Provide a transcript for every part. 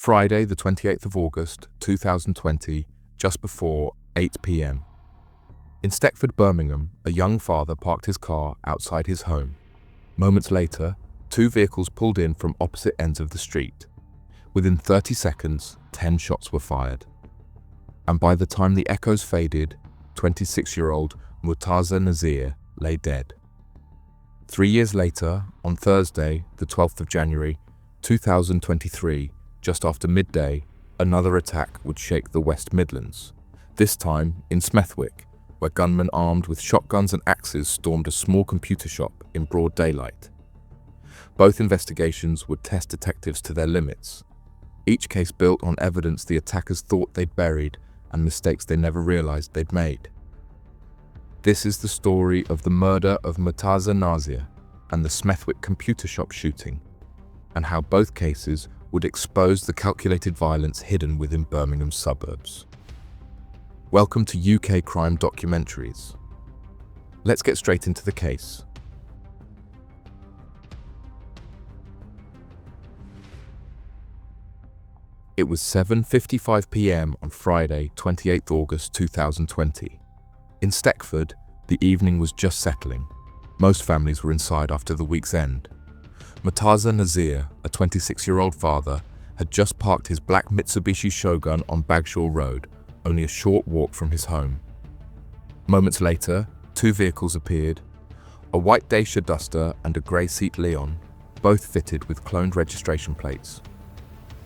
Friday, the 28th of August, 2020, just before 8 p.m. In Stechford, Birmingham, a young father parked his car outside his home. Moments later, two vehicles pulled in from opposite ends of the street. Within 30 seconds, 10 shots were fired. And by the time the echoes faded, 26-year-old Murtaza Nazir lay dead. 3 years later, on Thursday, the 12th of January, 2023, just after midday, another attack would shake the West Midlands, this time in Smethwick, where gunmen armed with shotguns and axes stormed a small computer shop in broad daylight. Both investigations would test detectives to their limits, each case built on evidence the attackers thought they'd buried and mistakes they never realized they'd made. This is the story of the murder of Murtaza Nazir and the Smethwick computer shop shooting, and how both cases would expose the calculated violence hidden within Birmingham's suburbs. Welcome to UK Crime Documentaries. Let's get straight into the case. It was 7:55 p.m. on Friday, 28th August 2020. In Stechford, the evening was just settling. Most families were inside after the week's end. Murtaza Nazir, a 26-year-old father, had just parked his black Mitsubishi Shogun on Bagshaw Road, only a short walk from his home. Moments later, two vehicles appeared, a white Dacia Duster and a grey Seat Leon, both fitted with cloned registration plates.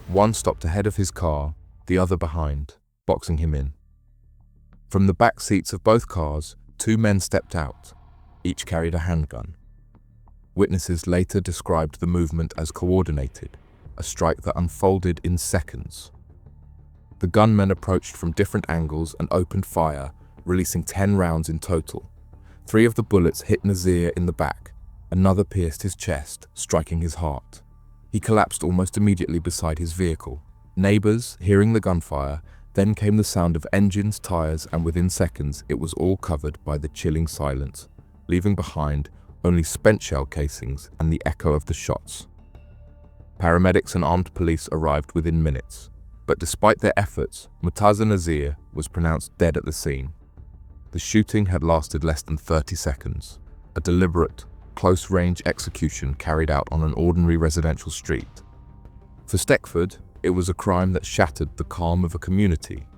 One stopped ahead of his car, the other behind, boxing him in. From the back seats of both cars, two men stepped out. Each carried a handgun. Witnesses later described the movement as coordinated, a strike that unfolded in seconds. The gunmen approached from different angles and opened fire, releasing 10 rounds in total. 3 of the bullets hit Nazir in the back. Another pierced his chest, striking his heart. He collapsed almost immediately beside his vehicle. Neighbors, hearing the gunfire, then came the sound of engines, tires, and within seconds it was all covered by the chilling silence, leaving behind only spent shell casings and the echo of the shots. Paramedics and armed police arrived within minutes, but despite their efforts, Murtaza Nazir was pronounced dead at the scene. The shooting had lasted less than 30 seconds, a deliberate, close-range execution carried out on an ordinary residential street. For Stechford, it was a crime that shattered the calm of a community.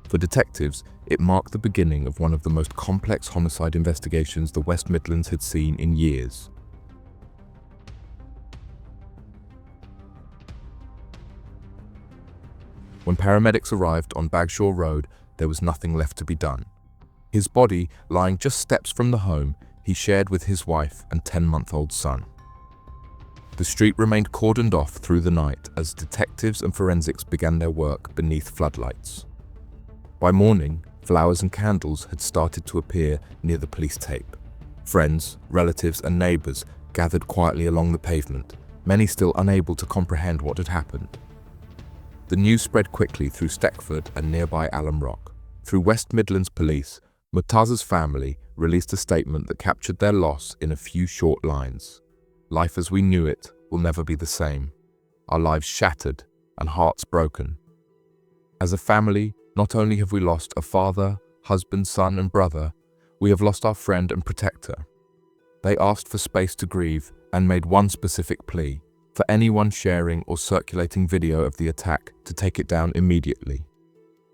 For detectives, it marked the beginning of one of the most complex homicide investigations the West Midlands had seen in years. When paramedics arrived on Bagshaw Road, there was nothing left to be done. His body, lying just steps from the home he shared with his wife and 10-month-old son. The street remained cordoned off through the night as detectives and forensics began their work beneath floodlights. By morning, flowers and candles had started to appear near the police tape. Friends, relatives, and neighbors gathered quietly along the pavement, many still unable to comprehend what had happened. The news spread quickly through Stechford and nearby Alum Rock. Through West Midlands Police, Murtaza's family released a statement that captured their loss in a few short lines. Life as we knew it will never be the same. Our lives shattered and hearts broken. As a family, not only have we lost a father, husband, son, and brother, we have lost our friend and protector. They asked for space to grieve and made one specific plea: for anyone sharing or circulating video of the attack to take it down immediately.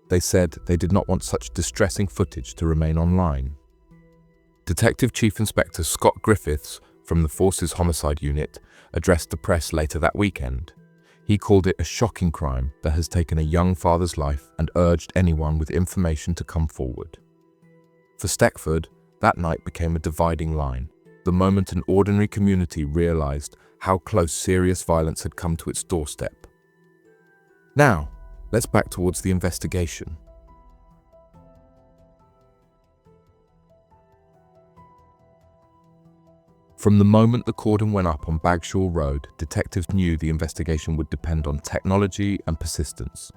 They said they did not want such distressing footage to remain online. Detective Chief Inspector Scott Griffiths from the Force's Homicide Unit addressed the press later that weekend. He called it a shocking crime that has taken a young father's life and urged anyone with information to come forward. For Stechford, that night became a dividing line, the moment an ordinary community realized how close serious violence had come to its doorstep. Now, let's back towards the investigation. From the moment the cordon went up on Bagshaw Road, detectives knew the investigation would depend on technology and persistence.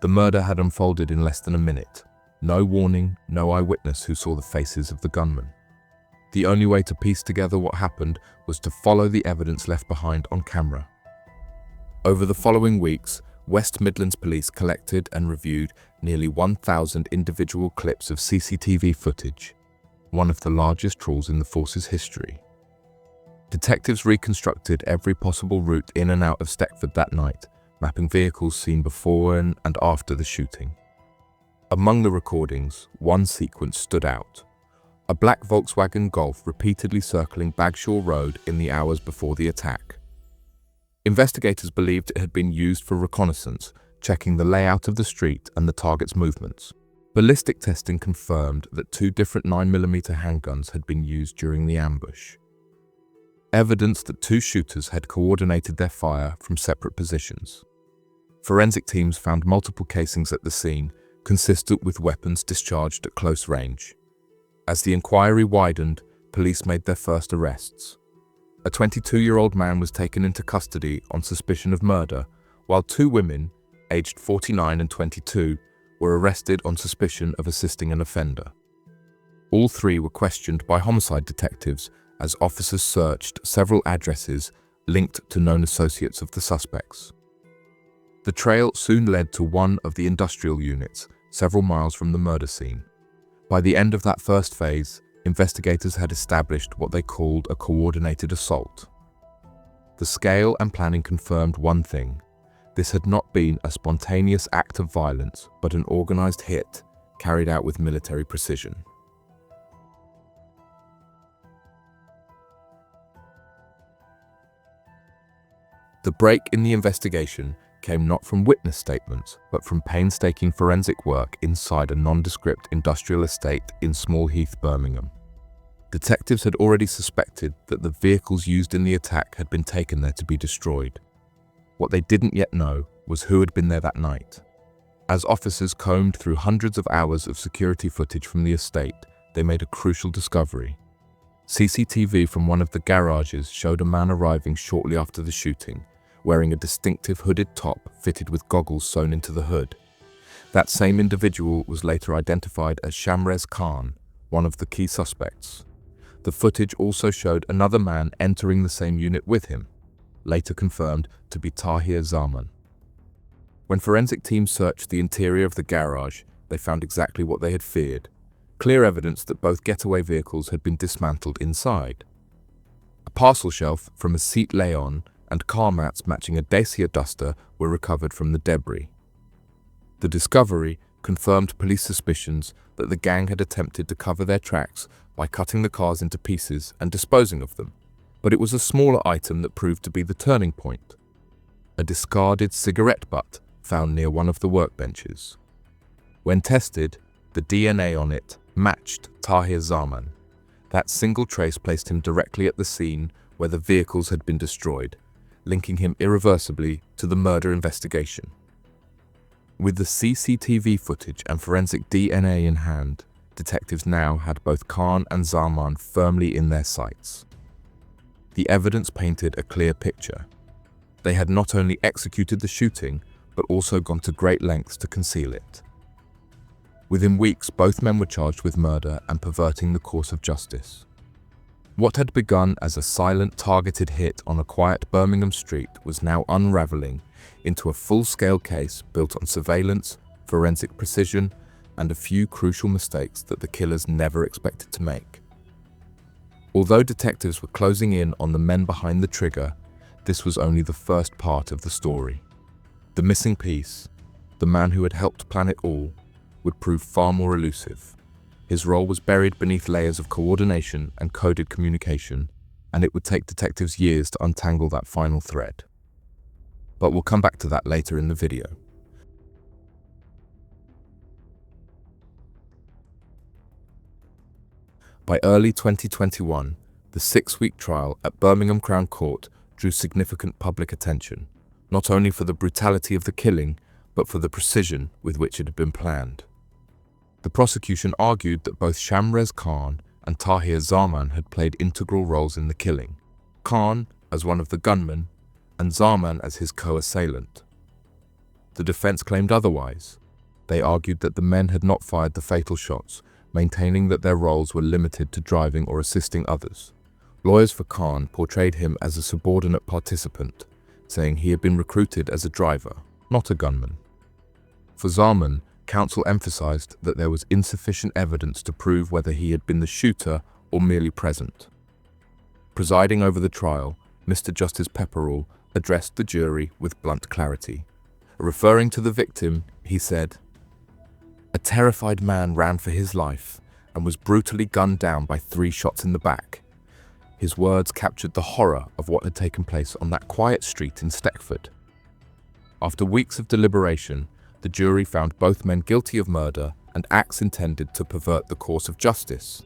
The murder had unfolded in less than a minute. No warning, no eyewitness who saw the faces of the gunmen. The only way to piece together what happened was to follow the evidence left behind on camera. Over the following weeks, West Midlands Police collected and reviewed nearly 1,000 individual clips of CCTV footage, one of the largest trawls in the force's history. Detectives reconstructed every possible route in and out of Stekford that night, mapping vehicles seen before and after the shooting. Among the recordings, one sequence stood out: a black Volkswagen Golf repeatedly circling Bagshaw Road in the hours before the attack. Investigators believed it had been used for reconnaissance, checking the layout of the street and the target's movements. Ballistic testing confirmed that 2 different 9mm handguns had been used during the ambush. Evidence that 2 shooters had coordinated their fire from separate positions. Forensic teams found multiple casings at the scene, consistent with weapons discharged at close range. As the inquiry widened, police made their first arrests. A 22-year-old man was taken into custody on suspicion of murder, while 2 women, aged 49 and 22, were arrested on suspicion of assisting an offender. All 3 were questioned by homicide detectives as officers searched several addresses linked to known associates of the suspects. The trail soon led to one of the industrial units, several miles from the murder scene. By the end of that first phase, investigators had established what they called a coordinated assault. The scale and planning confirmed one thing: this had not been a spontaneous act of violence, but an organized hit carried out with military precision. The break in the investigation came not from witness statements, but from painstaking forensic work inside a nondescript industrial estate in Small Heath, Birmingham. Detectives had already suspected that the vehicles used in the attack had been taken there to be destroyed. What they didn't yet know was who had been there that night. As officers combed through hundreds of hours of security footage from the estate, they made a crucial discovery. CCTV from one of the garages showed a man arriving shortly after the shooting, wearing a distinctive hooded top fitted with goggles sewn into the hood. That same individual was later identified as Shamrez Khan, one of the key suspects. The footage also showed another man entering the same unit with him, later confirmed to be Tahir Zaman. When forensic teams searched the interior of the garage, they found exactly what they had feared: clear evidence that both getaway vehicles had been dismantled inside. A parcel shelf from a seat lay-on and car mats matching a Dacia Duster were recovered from the debris. The discovery confirmed police suspicions that the gang had attempted to cover their tracks by cutting the cars into pieces and disposing of them, but it was a smaller item that proved to be the turning point: a discarded cigarette butt found near one of the workbenches. When tested, the DNA on it matched Tahir Zaman. That single trace placed him directly at the scene where the vehicles had been destroyed, linking him irreversibly to the murder investigation. With the CCTV footage and forensic DNA in hand, detectives now had both Khan and Zaman firmly in their sights. The evidence painted a clear picture. They had not only executed the shooting, but also gone to great lengths to conceal it. Within weeks, both men were charged with murder and perverting the course of justice. What had begun as a silent, targeted hit on a quiet Birmingham street was now unraveling into a full-scale case built on surveillance, forensic precision, and a few crucial mistakes that the killers never expected to make. Although detectives were closing in on the men behind the trigger, this was only the first part of the story. The missing piece, the man who had helped plan it all, would prove far more elusive. His role was buried beneath layers of coordination and coded communication, and it would take detectives years to untangle that final thread. But we'll come back to that later in the video. By early 2021, the 6-week trial at Birmingham Crown Court drew significant public attention, not only for the brutality of the killing, but for the precision with which it had been planned. The prosecution argued that both Shamrez Khan and Tahir Zaman had played integral roles in the killing, Khan as one of the gunmen and Zaman as his co-assailant. The defense claimed otherwise. They argued that the men had not fired the fatal shots, maintaining that their roles were limited to driving or assisting others. Lawyers for Khan portrayed him as a subordinate participant, saying he had been recruited as a driver. not a gunman. For Zaman, counsel emphasized that there was insufficient evidence to prove whether he had been the shooter or merely present. Presiding over the trial, Mr. Justice Pepperell addressed the jury with blunt clarity. Referring to the victim, he said, "A terrified man ran for his life and was brutally gunned down by 3 shots in the back." His words captured the horror of what had taken place on that quiet street in Stekford. After weeks of deliberation, the jury found both men guilty of murder and acts intended to pervert the course of justice.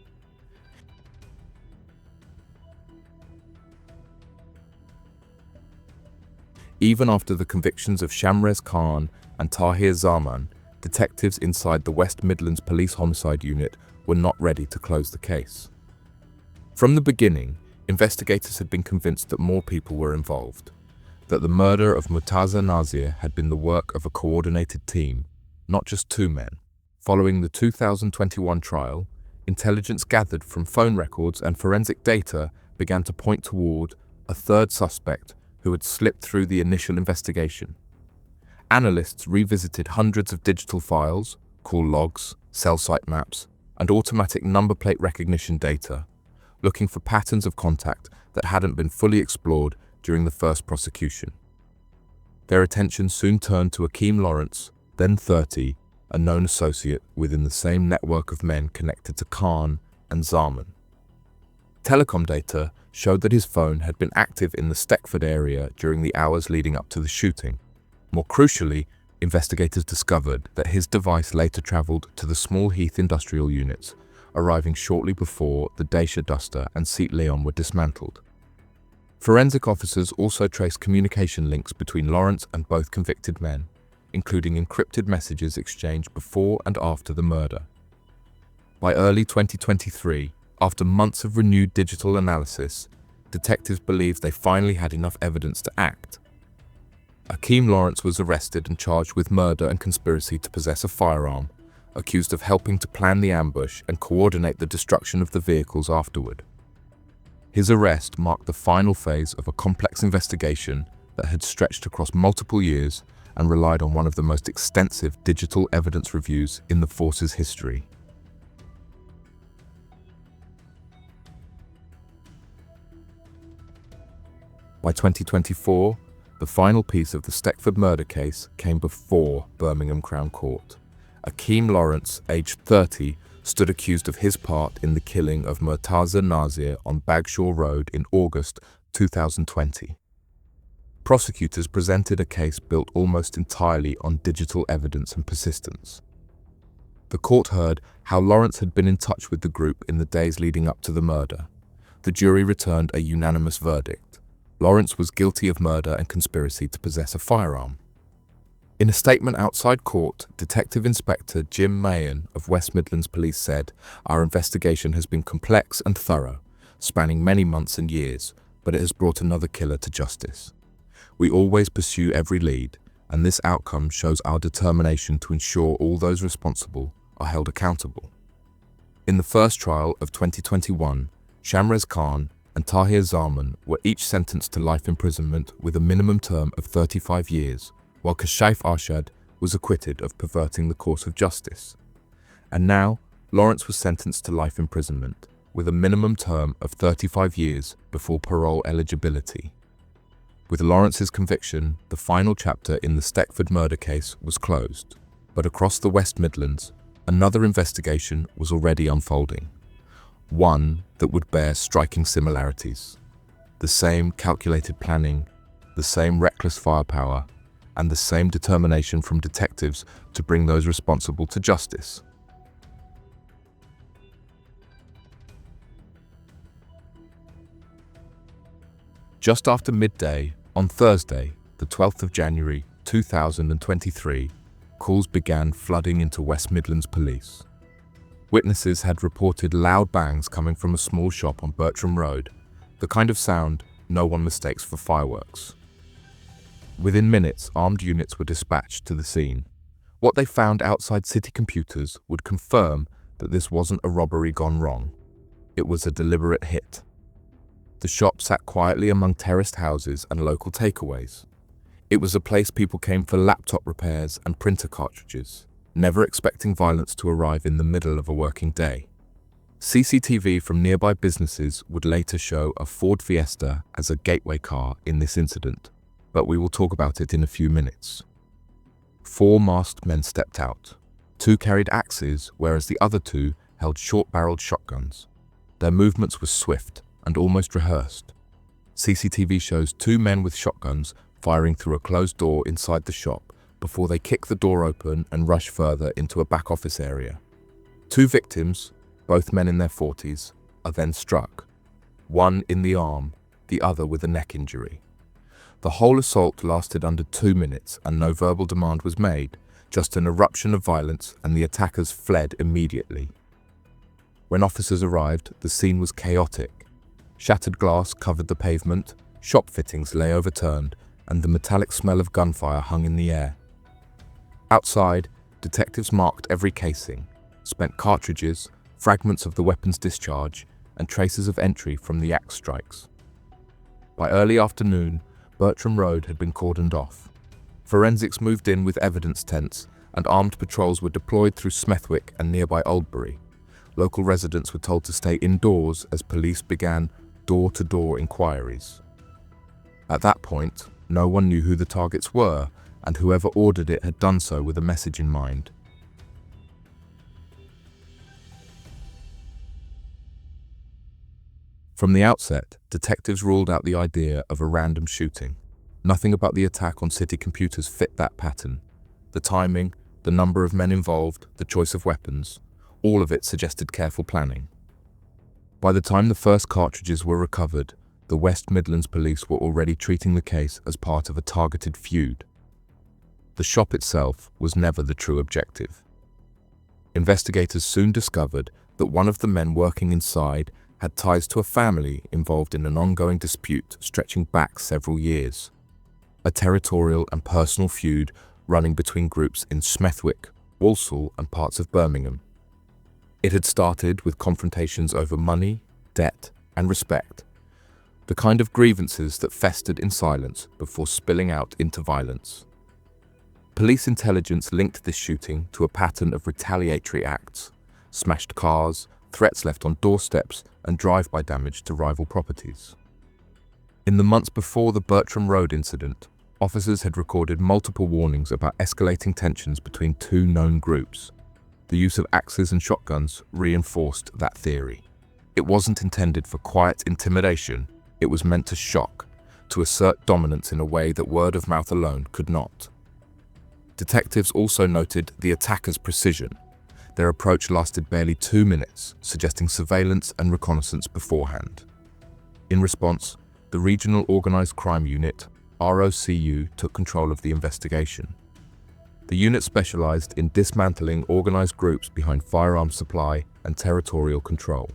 Even after the convictions of Shamrez Khan and Tahir Zaman, detectives inside the West Midlands Police Homicide Unit were not ready to close the case. From the beginning, investigators had been convinced that more people were involved, that the murder of Murtaza Nazir had been the work of a coordinated team, not just 2 men. Following the 2021 trial, intelligence gathered from phone records and forensic data began to point toward a 3rd suspect who had slipped through the initial investigation. Analysts revisited hundreds of digital files, call logs, cell site maps, and automatic number plate recognition data, looking for patterns of contact that hadn't been fully explored during the first prosecution. Their attention soon turned to Akeem Lawrence, then 30, a known associate within the same network of men connected to Khan and Zaman. Telecom data showed that his phone had been active in the Stekford area during the hours leading up to the shooting. More crucially, investigators discovered that his device later travelled to the Small Heath industrial units, arriving shortly before the Dacia Duster and Seat Leon were dismantled. Forensic officers also traced communication links between Lawrence and both convicted men, including encrypted messages exchanged before and after the murder. By early 2023, after months of renewed digital analysis, detectives believed they finally had enough evidence to act. Akeem Lawrence was arrested and charged with murder and conspiracy to possess a firearm, accused of helping to plan the ambush and coordinate the destruction of the vehicles afterward. His arrest marked the final phase of a complex investigation that had stretched across multiple years and relied on one of the most extensive digital evidence reviews in the force's history. By 2024, the final piece of the Stekford murder case came before Birmingham Crown Court. Akeem Lawrence, aged 30, stood accused of his part in the killing of Murtaza Nazir on Bagshaw Road in August 2020. Prosecutors presented a case built almost entirely on digital evidence and persistence. The court heard how Lawrence had been in touch with the group in the days leading up to the murder. The jury returned a unanimous verdict. Lawrence was guilty of murder and conspiracy to possess a firearm. In a statement outside court, Detective Inspector Jim Mahan of West Midlands Police said, "Our investigation has been complex and thorough, spanning many months and years, but it has brought another killer to justice. We always pursue every lead, and this outcome shows our determination to ensure all those responsible are held accountable." In the first trial of 2021, Shamrez Khan and Tahir Zaman were each sentenced to life imprisonment with a minimum term of 35 years, while Kashif Arshad was acquitted of perverting the course of justice. And now, Lawrence was sentenced to life imprisonment with a minimum term of 35 years before parole eligibility. With Lawrence's conviction, the final chapter in the Stekford murder case was closed. But across the West Midlands, another investigation was already unfolding. One that would bear striking similarities. The same calculated planning, the same reckless firepower, and the same determination from detectives to bring those responsible to justice. Just after midday, on Thursday, the 12th of January 2023, calls began flooding into West Midlands Police. Witnesses had reported loud bangs coming from a small shop on Bertram Road, the kind of sound no one mistakes for fireworks. Within minutes, armed units were dispatched to the scene. What they found outside city computers would confirm that this wasn't a robbery gone wrong. It was a deliberate hit. The shop sat quietly among terraced houses and local takeaways. It was a place people came for laptop repairs and printer cartridges, never expecting violence to arrive in the middle of a working day. CCTV from nearby businesses would later show a Ford Fiesta as a gateway car in this incident, but we will talk about it in a few minutes. 4 masked men stepped out. 2 carried axes, whereas the other 2 held short-barreled shotguns. Their movements were swift and almost rehearsed. CCTV shows 2 men with shotguns firing through a closed door inside the shop before they kick the door open and rush further into a back office area. 2 victims, both men in their 40s, are then struck. One in the arm, the other with a neck injury. The whole assault lasted under 2 minutes and no verbal demand was made, just an eruption of violence, and the attackers fled immediately. When officers arrived, the scene was chaotic. Shattered glass covered the pavement, shop fittings lay overturned, and the metallic smell of gunfire hung in the air. Outside, detectives marked every casing, spent cartridges, fragments of the weapon's discharge, and traces of entry from the axe strikes. By early afternoon, Bertram Road had been cordoned off. Forensics moved in with evidence tents, and armed patrols were deployed through Smethwick and nearby Oldbury. Local residents were told to stay indoors as police began door-to-door inquiries. At that point, no one knew who the targets were, and whoever ordered it had done so with a message in mind. From the outset, detectives ruled out the idea of a random shooting. Nothing about the attack on city computers fit that pattern. The timing, the number of men involved, the choice of weapons, all of it suggested careful planning. By the time the first cartridges were recovered, the West Midlands police were already treating the case as part of a targeted feud. The shop itself was never the true objective. Investigators soon discovered that one of the men working inside had ties to a family involved in an ongoing dispute stretching back several years. A territorial and personal feud running between groups in Smethwick, Walsall, and parts of Birmingham. It had started with confrontations over money, debt, and respect, the kind of grievances that festered in silence before spilling out into violence. Police intelligence linked this shooting to a pattern of retaliatory acts, smashed cars, threats left on doorsteps, and drive-by damage to rival properties. In the months before the Bertram Road incident, officers had recorded multiple warnings about escalating tensions between 2 known groups. The use of axes and shotguns reinforced that theory. It wasn't intended for quiet intimidation, it was meant to shock, to assert dominance in a way that word of mouth alone could not. Detectives also noted the attackers' precision. Their approach lasted barely 2 minutes, suggesting surveillance and reconnaissance beforehand. In response, the Regional Organised Crime Unit, ROCU, took control of the investigation. The unit specialised in dismantling organised groups behind firearms supply and territorial control.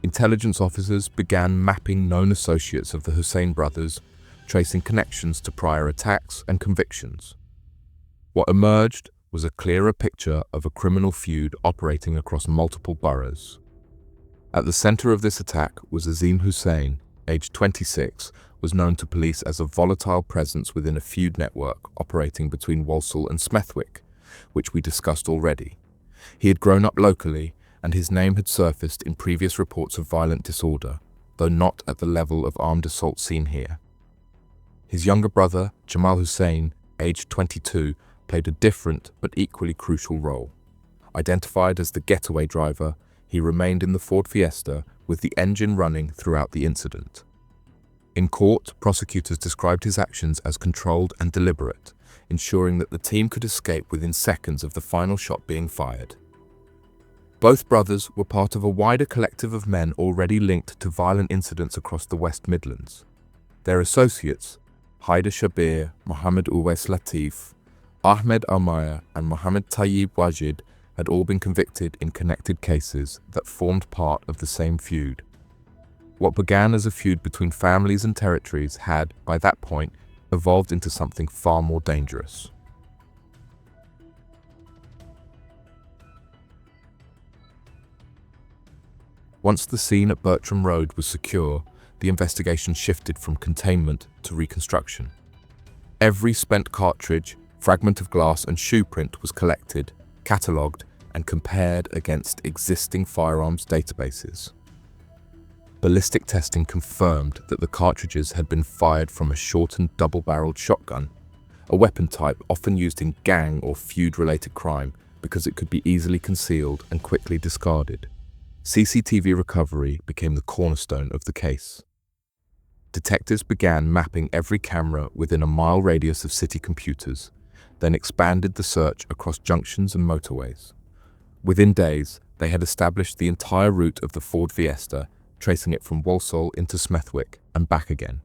Intelligence officers began mapping known associates of the Hussein brothers, tracing connections to prior attacks and convictions. What emerged was a clearer picture of a criminal feud operating across multiple boroughs. At the center of this attack was Azim Hussein, aged 26, was known to police as a volatile presence within a feud network operating between Walsall and Smethwick, which we discussed already. He had grown up locally, and his name had surfaced in previous reports of violent disorder, though not at the level of armed assault seen here. His younger brother, Jamal Hussein, aged 22, played a different but equally crucial role. Identified as the getaway driver, he remained in the Ford Fiesta with the engine running throughout the incident. In court, prosecutors described his actions as controlled and deliberate, ensuring that the team could escape within seconds of the final shot being fired. Both brothers were part of a wider collective of men already linked to violent incidents across the West Midlands. Their associates, Haider Shabir, Mohammed Uwais Latif, Ahmed Almaya, and Mohammed Tayyib Wajid had all been convicted in connected cases that formed part of the same feud. What began as a feud between families and territories had, by that point, evolved into something far more dangerous. Once the scene at Bertram Road was secure, the investigation shifted from containment to reconstruction. Every spent cartridge, fragment of glass and shoe print was collected, catalogued, and compared against existing firearms databases. Ballistic testing confirmed that the cartridges had been fired from a shortened double-barreled shotgun, a weapon type often used in gang or feud-related crime because it could be easily concealed and quickly discarded. CCTV recovery became the cornerstone of the case. Detectives began mapping every camera within a mile radius of city computers, then expanded the search across junctions and motorways. Within days, they had established the entire route of the Ford Fiesta, tracing it from Walsall into Smethwick and back again.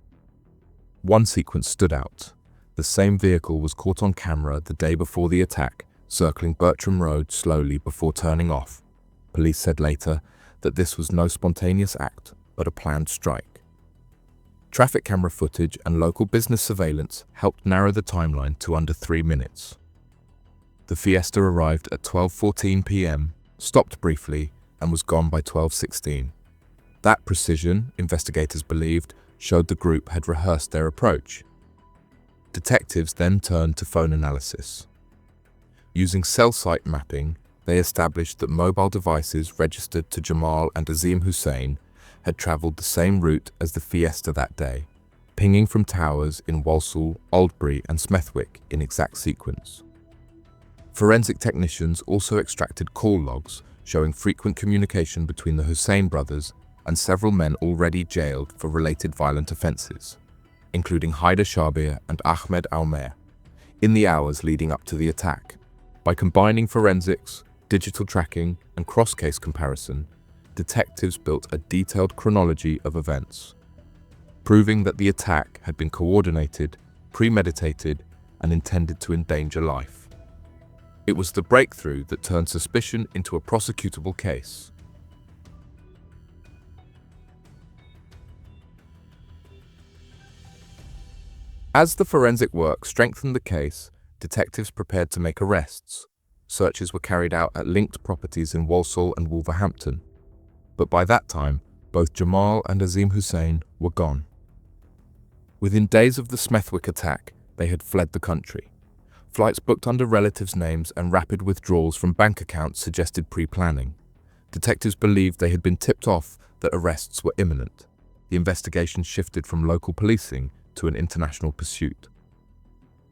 One sequence stood out. The same vehicle was caught on camera the day before the attack, circling Bertram Road slowly before turning off. Police said later that this was no spontaneous act, but a planned strike. Traffic camera footage and local business surveillance helped narrow the timeline to under 3 minutes. The Fiesta arrived at 12:14 p.m., stopped briefly, and was gone by 12:16. That precision, investigators believed, showed the group had rehearsed their approach. Detectives then turned to phone analysis. Using cell site mapping, they established that mobile devices registered to Jamal and Azim Hussein had traveled the same route as the Fiesta that day, pinging from towers in Walsall, Aldbury, and Smethwick in exact sequence. Forensic technicians also extracted call logs showing frequent communication between the Hussein brothers and several men already jailed for related violent offences, including Haider Shabir and Ahmed Almer, in the hours leading up to the attack. By combining forensics, digital tracking, and cross-case comparison, detectives built a detailed chronology of events, proving that the attack had been coordinated, premeditated, and intended to endanger life. It was the breakthrough that turned suspicion into a prosecutable case. As the forensic work strengthened the case, detectives prepared to make arrests. Searches were carried out at linked properties in Walsall and Wolverhampton. But by that time, both Jamal and Azim Hussein were gone. Within days of the Smethwick attack, they had fled the country. Flights booked under relatives' names and rapid withdrawals from bank accounts suggested pre-planning. Detectives believed they had been tipped off that arrests were imminent. The investigation shifted from local policing to an international pursuit.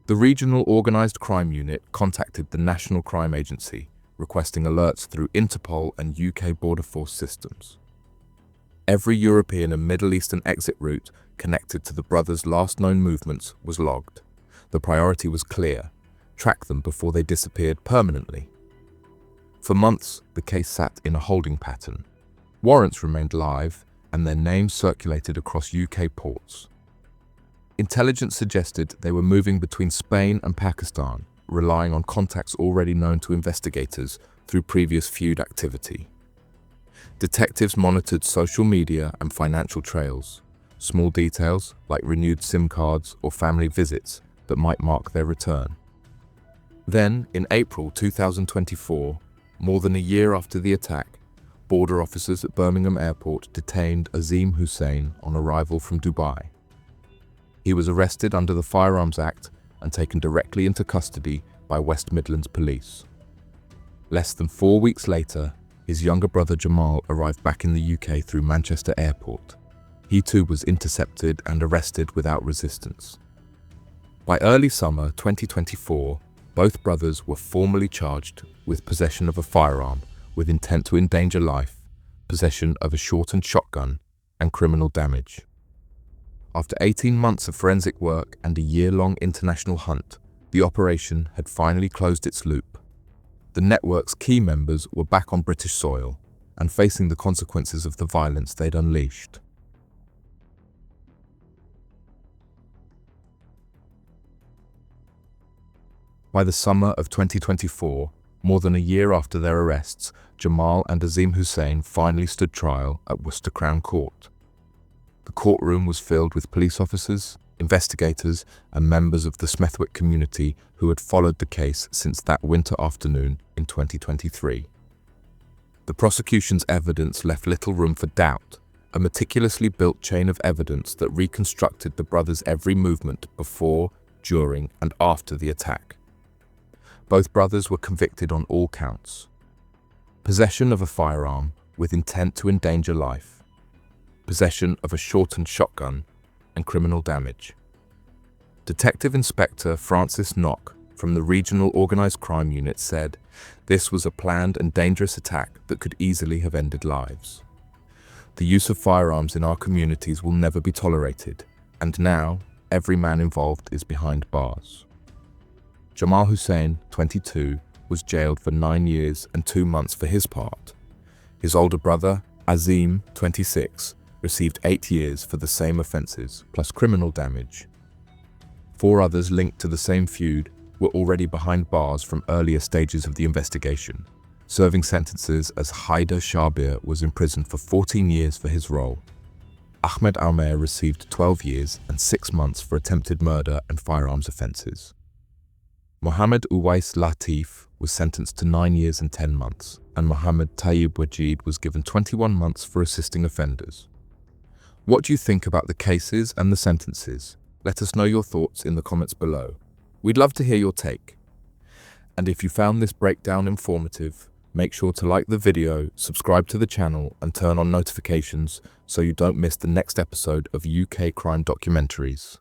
The regional organised crime unit contacted the National Crime Agency, requesting alerts through Interpol and UK border force systems. Every European and Middle Eastern exit route connected to the brothers' last known movements was logged. The priority was clear: track them before they disappeared permanently. For months, the case sat in a holding pattern. Warrants remained live, and their names circulated across UK ports. Intelligence suggested they were moving between Spain and Pakistan, relying on contacts already known to investigators through previous feud activity. Detectives monitored social media and financial trails, small details like renewed SIM cards or family visits that might mark their return. Then, in April 2024, more than a year after the attack, border officers at Birmingham Airport detained Azim Hussein on arrival from Dubai. He was arrested under the Firearms Act and taken directly into custody by West Midlands Police. Less than 4 weeks later, his younger brother Jamal arrived back in the UK through Manchester Airport. He too was intercepted and arrested without resistance. By early summer 2024, both brothers were formally charged with possession of a firearm with intent to endanger life, possession of a shortened shotgun, and criminal damage. After 18 months of forensic work and a year-long international hunt, the operation had finally closed its loop. The network's key members were back on British soil and facing the consequences of the violence they'd unleashed. By the summer of 2024, more than a year after their arrests, Jamal and Azim Hussein finally stood trial at Worcester Crown Court. The courtroom was filled with police officers, investigators, and members of the Smethwick community who had followed the case since that winter afternoon in 2023. The prosecution's evidence left little room for doubt, a meticulously built chain of evidence that reconstructed the brothers' every movement before, during, and after the attack. Both brothers were convicted on all counts: possession of a firearm with intent to endanger life, possession of a shortened shotgun, and criminal damage. Detective Inspector Francis Knock from the Regional Organised Crime Unit said this was a planned and dangerous attack that could easily have ended lives. The use of firearms in our communities will never be tolerated, and now every man involved is behind bars. Jamal Hussein, 22, was jailed for 9 years and 2 months for his part. His older brother, Azim, 26, received 8 years for the same offences, plus criminal damage. 4 others linked to the same feud were already behind bars from earlier stages of the investigation, serving sentences as Haider Shabir was imprisoned for 14 years for his role. Ahmed Almer received 12 years and 6 months for attempted murder and firearms offences. Mohammed Uwais Latif was sentenced to 9 years and 10 months, and Mohammed Tayyib Wajid was given 21 months for assisting offenders. What do you think about the cases and the sentences? Let us know your thoughts in the comments below. We'd love to hear your take. And if you found this breakdown informative, make sure to like the video, subscribe to the channel, and turn on notifications so you don't miss the next episode of UK Crime Documentaries.